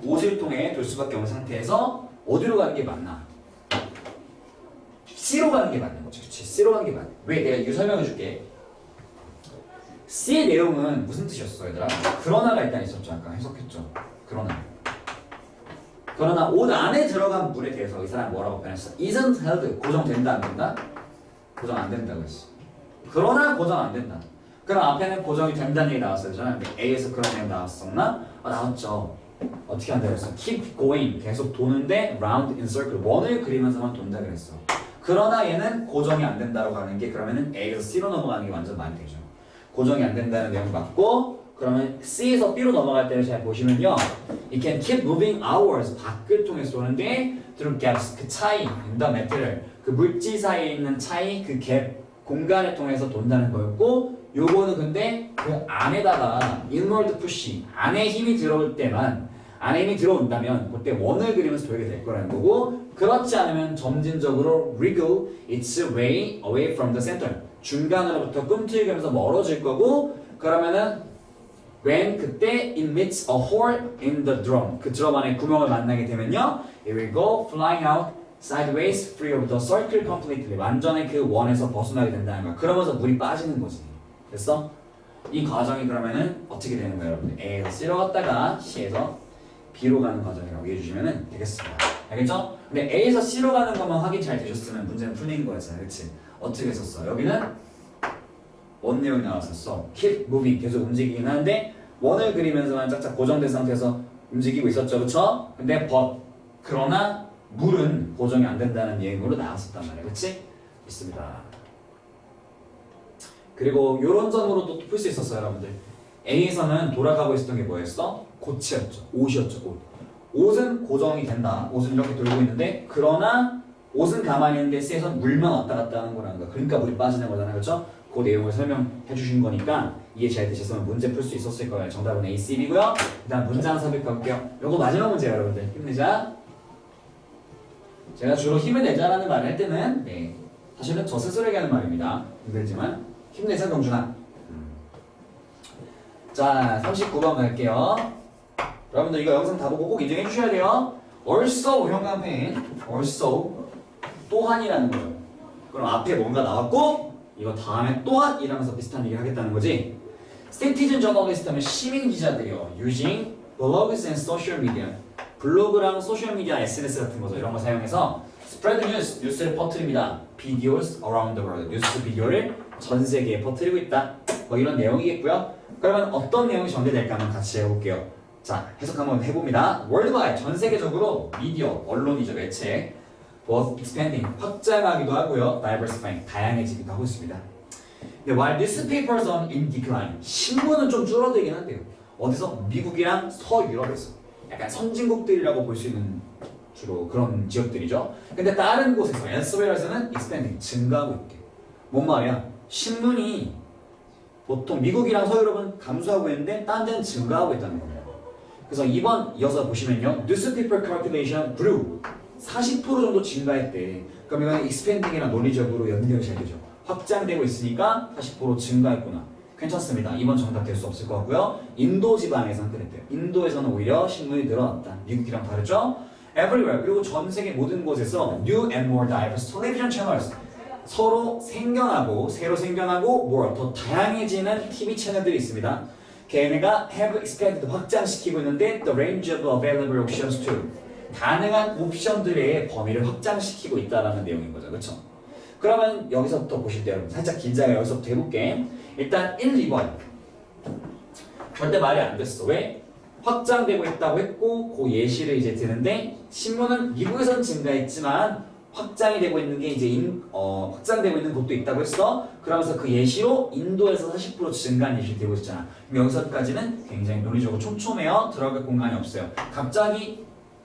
옷을 통해 돌 수밖에 없는 상태에서 어디로 가는 게 맞나? C로 가는 게 맞는 거죠. 그치? C로 가는 게 맞네. 왜? 내가 이거 설명해 줄게. C의 내용은 무슨 뜻이었어, 얘들아? 그러나가 일단 있었죠. 아까 해석했죠. 그러나 옷 안에 들어간 물에 대해서 이 사람 뭐라고 표현했어? Isn't held. 고정된다, 안 된다? 고정 안 된다고 했어. 그러나 고정 안 된다. 그럼 앞에는 고정이 된다는 얘기 나왔어요. 근데 A에서 그런 내용 나왔었나? 나왔죠. 어떻게 한다고 했어? Keep going. 계속 도는데 round in circle. 원을 그리면서만 돈다 그랬어. 그러나 얘는 고정이 안 된다고 가는 게 그러면은 A에서 C로 넘어가는 게 완전 많이 되죠. 고정이 안 된다는 내용 맞고 그러면 C에서 B로 넘어갈 때를 잘 보시면요. It can keep moving outwards. 밖을 통해서 도는데 through gaps. 그 차이, in the material. 그 물질 사이에 있는 차이, 그 갭, 공간을 통해서 돈다는 거였고 요거는 근데 그 안에다가 inward push, 안에 힘이 들어올 때만 안에 힘이 들어온다면 그때 원을 그리면서 돌게 될 거라는 거고 그렇지 않으면 점진적으로 wriggle its way away from the center. 중간으로부터 꿈틀거리면서 멀어질 거고 그러면은 when 그때 it meets a hole in the drum 그 드럼 안에 구멍을 만나게 되면요 it will go flying out sideways free of the circle completely 완전히 그 원에서 벗어나게 된다는 거야. 그러면서 물이 빠지는 거지. 됐어? 이 과정이 그러면은 어떻게 되는 거예요 여러분들? A에서 C로 갔다가 C에서 B로 가는 과정이라고 이해해주시면 되겠습니다. 알겠죠? 근데 A에서 C로 가는 것만 확인 잘 되셨으면 문제는 풀린 거였잖아. 그치? 어떻게 했었어? 여기는 뭔 내용이 나왔었어? Keep moving, 계속 움직이긴 하는데 원을 그리면서만 짝짝 고정된 상태에서 움직이고 있었죠, 그쵸? 근데 그러나 물은 고정이 안 된다는 내용으로 나왔었단 말이야, 그치? 있습니다. 그리고 요런 점으로도 풀 수 있었어요, 여러분들. A에서는 돌아가고 있었던 게 뭐였어? 고치였죠, 옷이었죠, 옷. 옷은 고정이 된다. 옷은 이렇게 돌고 있는데 그러나 옷은 가만히 있는데 C에서는 물만 왔다 갔다 하는 거라는 거야. 그러니까 물이 빠지는 거잖아요, 그렇죠? 그 내용을 설명해 주신 거니까 이해 잘 되셨으면 문제 풀 수 있었을 거예요. 정답은 A, C, B고요. 일단 문장 삽입 가볼게요. 요거 마지막 문제예요, 여러분들. 힘내자. 제가 주로 힘을 내자라는 말을 할 때는 사실은 저 스스로에게 하는 말입니다. 힘들지만 힘내자, 경준아. 자, 39번 갈게요. 여러분들 이거 영상 다 보고 꼭 인정해 주셔야 돼요. also 형광펜, also 또한이라는 거예요. 그럼 앞에 뭔가 나왔고 이거 다음에 또한 이라면서 비슷한 얘기 하겠다는 거지. citizen journalist 하면 시민 기자들이요. using blogs and social media. 블로그랑 소셜 미디어, SNS 같은 거죠. 이런 거 사용해서 spread news, 뉴스를 퍼뜨립니다. videos around the world. 뉴스 비디오를 전 세계에 퍼뜨리고 있다. 뭐 이런 내용이겠고요. 그러면 어떤 내용이 전개될까 한번 같이 해볼게요. 자, 해석 한번 해봅니다. worldwide, 전 세계적으로 미디어, 언론이죠, 매체. both expanding, 확장하기도 하고요. diversifying, 다양해지기도 하고 있습니다. 근데 while newspapers are in decline, 신문은 좀 줄어들긴 한데요. 어디서? 미국이랑 서유럽에서. 약간 선진국들이라고 볼 수 있는 주로 그런 지역들이죠. 근데 다른 곳에서, elsewhere에서는 expanding, 증가하고 있대. 뭔 말이야? 신문이 보통 미국이랑 서유럽은 감소하고 있는데 다른 데는 증가하고 있다는 겁니다. 그래서 이번 이어서 보시면요. newspaper circulation grew. 40% 정도 증가했대. 그럼 이건 expanding이랑 논리적으로 연결이 잘 되죠. 확장되고 있으니까 40% 증가했구나. 괜찮습니다. 이번 정답 될 수 없을 것 같고요. 인도 지방에서는 그랬대요. 인도에서는 오히려 신문이 늘어났다. 미국이랑 다르죠? Everywhere, 그리고 전 세계 모든 곳에서 new and more diverse television channels. 서로 생겨나고, 새로 생겨나고, more, 더 다양해지는 TV 채널들이 있습니다. 걔네가 have expanded, 확장시키고 있는데 the range of available options too. 가능한 옵션들의 범위를 확장시키고 있다는 내용인 거죠. 그렇죠? 그러면 여기서부터 보실 때 여러분 살짝 긴장을 여기서부터 해볼게. 일단 1, 2번 절대 말이 안 됐어. 왜? 확장되고 있다고 했고 그 예시를 이제 드는데 신문은 미국에서는 증가했지만 확장이 되고 있는 게 이제 확장되고 있는 곳도 있다고 했어. 그러면서 그 예시로 인도에서 40% 증가한 예시를 들고 있잖아. 그럼 여기서까지는 굉장히 논리적으로 촘촘해요. 들어갈 공간이 없어요. 갑자기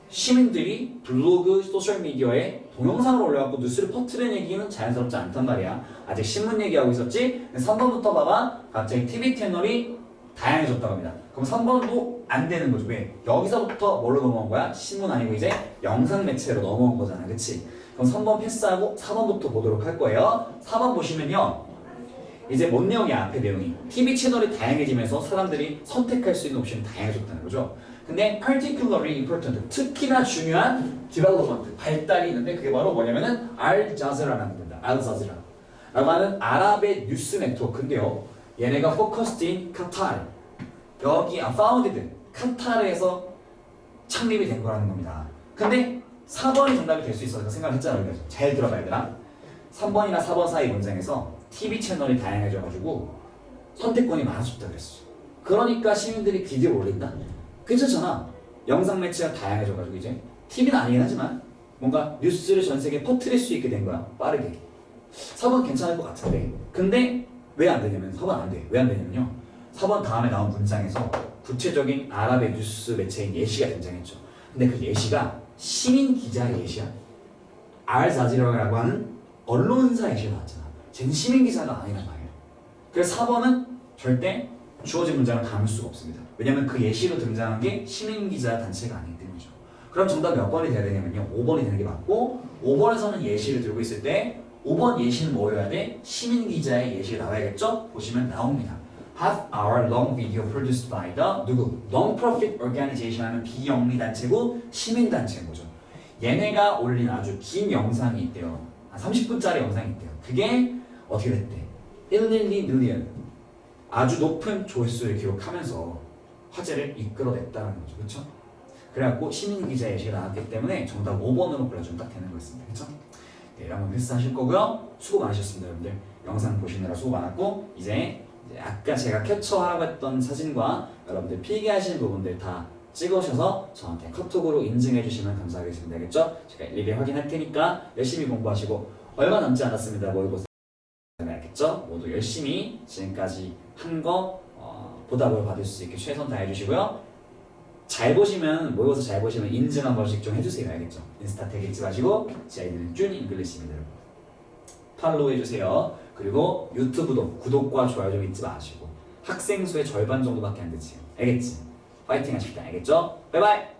시민들이 블로그, 소셜미디어에 동영상을 올려갖고 뉴스를 퍼뜨리는 얘기는 자연스럽지 않단 말이야. 아직 신문 얘기하고 있었지? 3번부터 봐봐. 갑자기 TV 채널이 다양해졌다고 합니다. 그럼 3번도 안 되는 거죠. 왜? 여기서부터 뭘로 넘어온 거야? 신문 아니고 이제 영상 매체로 넘어온 거잖아. 그치? 그럼 3번 패스하고 4번부터 보도록 할 거예요. 4번 보시면요. 이제 뭔 내용이야? 앞에 내용이. TV 채널이 다양해지면서 사람들이 선택할 수 있는 옵션이 다양해졌다는 거죠. 근데 particularly important, 특히나 중요한 development, 발달이 있는데 그게 바로 뭐냐면은 알자즈라라는 겁니다. 알자즈라 라고 하는 아랍의 뉴스 네트워크인데요. 얘네가 focused in 카타르. 여기 founded, 카타르에서 창립이 된 거라는 겁니다. 근데 4번이 정답이 될 수 있어서 생각을 했잖아요. 그래서 잘 들어봐야 되나? 3번이나 4번 사이 문장에서 TV 채널이 다양해져가지고 선택권이 많아졌다 그랬어. 그러니까 시민들이 비디오를 올린다? 괜찮잖아. 영상 매체가 다양해져가지고 이제 TV는 아니긴 하지만 뭔가 뉴스를 전 세계에 퍼뜨릴 수 있게 된 거야. 빠르게. 4번 괜찮을 것 같은데 근데 왜 안 되냐면 4번 안 돼. 왜 안 되냐면요. 4번 다음에 나온 문장에서 구체적인 아랍의 뉴스 매체인 예시가 등장했죠. 근데 그 예시가 시민 기자의 예시야. 알자지라고 하는 언론사 예시가 나왔잖아. 쟤는 시민 기자가 아니란 말이야. 그래서 4번은 절대 주어진 문장을 담을 수가 없습니다. 왜냐하면 그 예시로 등장한 게 시민 기자 단체가 아니기 때문이죠. 그럼 정답 몇 번이 돼야 되냐면요. 5번이 되는 게 맞고 5번에서는 예시를 들고 있을 때 5번 예시는 뭐여야 돼? 시민 기자의 예시가 나와야겠죠? 보시면 나옵니다. Half hour long video produced by the 누구? Non-profit organization 하는 비영리 단체고 시민 단체인 거죠. 얘네가 올린 아주 긴 영상이 있대요. 한 30분짜리 영상이 있대요. 그게 어떻게 됐대? 112 million. 아주 높은 조회수를 기록하면서 화제를 이끌어냈다는 거죠. 그렇죠? 그래갖고 시민 기자 예시가 나왔기 때문에 정답 5번으로 골라주면 딱 되는 거였습니다. 그렇죠? 네, 한번 패스하실 거고요. 수고 많으셨습니다, 여러분들. 영상 보시느라 수고 많았고 이제 이제 아까 제가 캡처하라고 했던 사진과 여러분들 필기하신 부분들 다 찍으셔서 저한테 카톡으로 인증해 주시면 감사하겠습니다. 알겠죠? 제가 일일이 확인할 테니까 열심히 공부하시고 얼마 남지 않았습니다. 모의고사. 알겠죠? 모두 열심히 지금까지 한 거 보답을 받을 수 있게 최선 다해 주시고요. 잘 보시면 모의고사 잘 보시면 인증 한 번씩 좀 해주세요. 알겠죠? 인스타 태그 잊지 마시고 제 아이디는 준 잉글리시입니다. 여러분. 팔로우 해주세요. 그리고 유튜브도 구독과 좋아요 좀 잊지 마시고 학생 수의 절반 정도밖에 안 되지. 알겠지? 파이팅 하십시다. 알겠죠? 바이바이!